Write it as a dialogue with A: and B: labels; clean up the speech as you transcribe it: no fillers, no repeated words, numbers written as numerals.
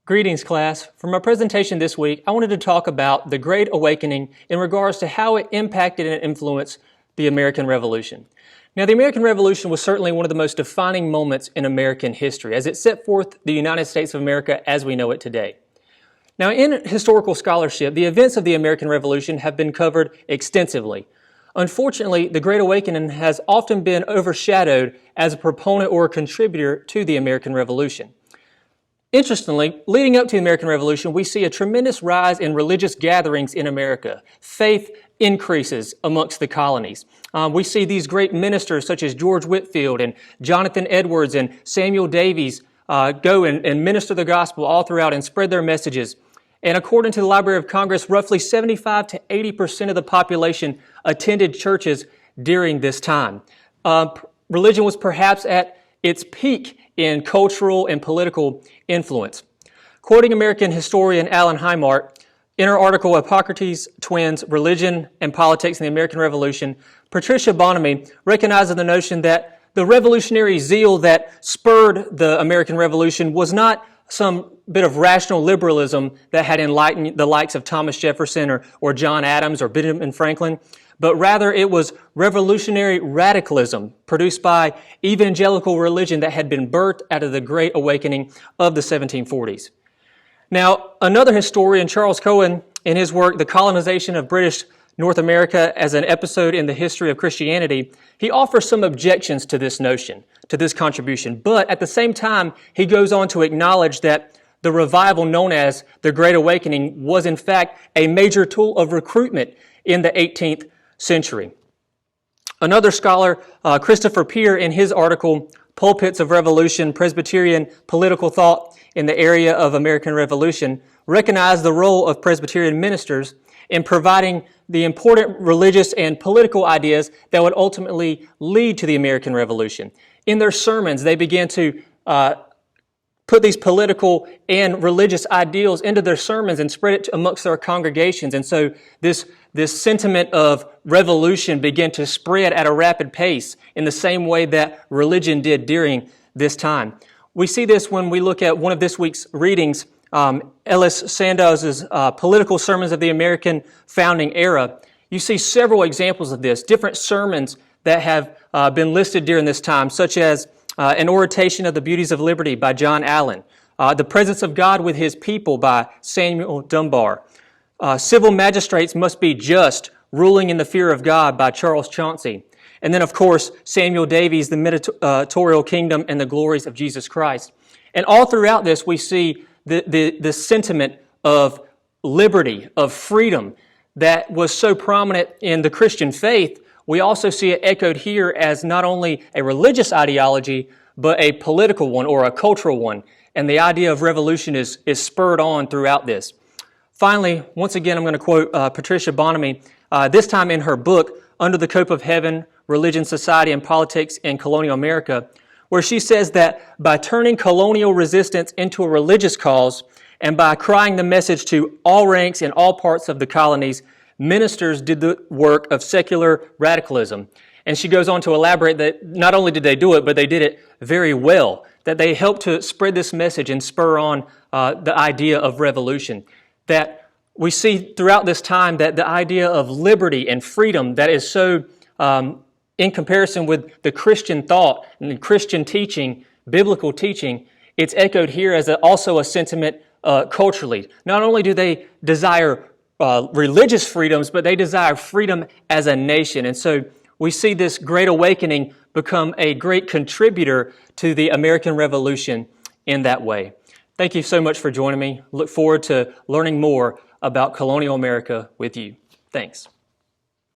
A: Greetings, class. For my presentation this week, I wanted to talk about the Great Awakening in regards to how it impacted and influenced the American Revolution. Now, the American Revolution was certainly one of the most defining moments in American history, as it set forth the United States of America as we know it today. Now, in historical scholarship, the events of the American Revolution have been covered extensively. Unfortunately, the Great Awakening has often been overshadowed as a proponent or a contributor to the American Revolution. Interestingly, leading up to the American Revolution, we see a tremendous rise in religious gatherings in America. Faith increases amongst the colonies. We see these great ministers such as George Whitefield and Jonathan Edwards and Samuel Davies go and minister the gospel all throughout and spread their messages. And according to the Library of Congress, roughly 75 to 80% of the population attended churches during this time. Religion was perhaps at its peak in cultural and political influence. Quoting American historian Alan Himart, in her article, Hippocrates' Twins, Religion and Politics in the American Revolution, Patricia Bonamy recognizes the notion that the revolutionary zeal that spurred the American Revolution was not some bit of rational liberalism that had enlightened the likes of Thomas Jefferson or John Adams or Benjamin Franklin, but rather it was revolutionary radicalism produced by evangelical religion that had been birthed out of the Great Awakening of the 1740s. Now, another historian, Charles Cohen, in his work, The Colonization of British North America as an Episode in the History of Christianity, he offers some objections to this notion, to this contribution, but at the same time, he goes on to acknowledge that the revival known as the Great Awakening was in fact a major tool of recruitment in the 18th century. Another scholar, Christopher Peer, in his article, Pulpits of Revolution, Presbyterian Political Thought in the Area of American Revolution, recognized the role of Presbyterian ministers in providing the important religious and political ideas that would ultimately lead to the American Revolution. In their sermons, they began to put these political and religious ideals into their sermons and spread it amongst their congregations. And so this sentiment of revolution began to spread at a rapid pace in the same way that religion did during this time. We see this when we look at one of this week's readings, Ellis Sandow's Political Sermons of the American Founding Era. You see several examples of this, different sermons that have been listed during this time, such as An Oration of the Beauties of Liberty by John Allen, The Presence of God with His People by Samuel Dunbar, Civil Magistrates Must Be Just, Ruling in the Fear of God by Charles Chauncey, and then, of course, Samuel Davies' The Mediatorial Kingdom and the Glories of Jesus Christ. And all throughout this, we see the sentiment of liberty, of freedom that was so prominent in the Christian faith. We also see it echoed here as not only a religious ideology, but a political one or a cultural one. And the idea of revolution is spurred on throughout this. Finally, once again, I'm going to quote Patricia Bonamy, this time in her book, Under the Cope of Heaven, Religion, Society, and Politics in Colonial America, where she says that by turning colonial resistance into a religious cause and by crying the message to all ranks and all parts of the colonies, ministers did the work of secular radicalism. And she goes on to elaborate that not only did they do it, but they did it very well, that they helped to spread this message and spur on the idea of revolution. That we see throughout this time that the idea of liberty and freedom that is so in comparison with the Christian thought and the Christian teaching, biblical teaching, it's echoed here as also a sentiment culturally. Not only do they desire religious freedoms, but they desire freedom as a nation. And so we see this Great Awakening become a great contributor to the American Revolution in that way. Thank you so much for joining me. Look forward to learning more about colonial America with you. Thanks.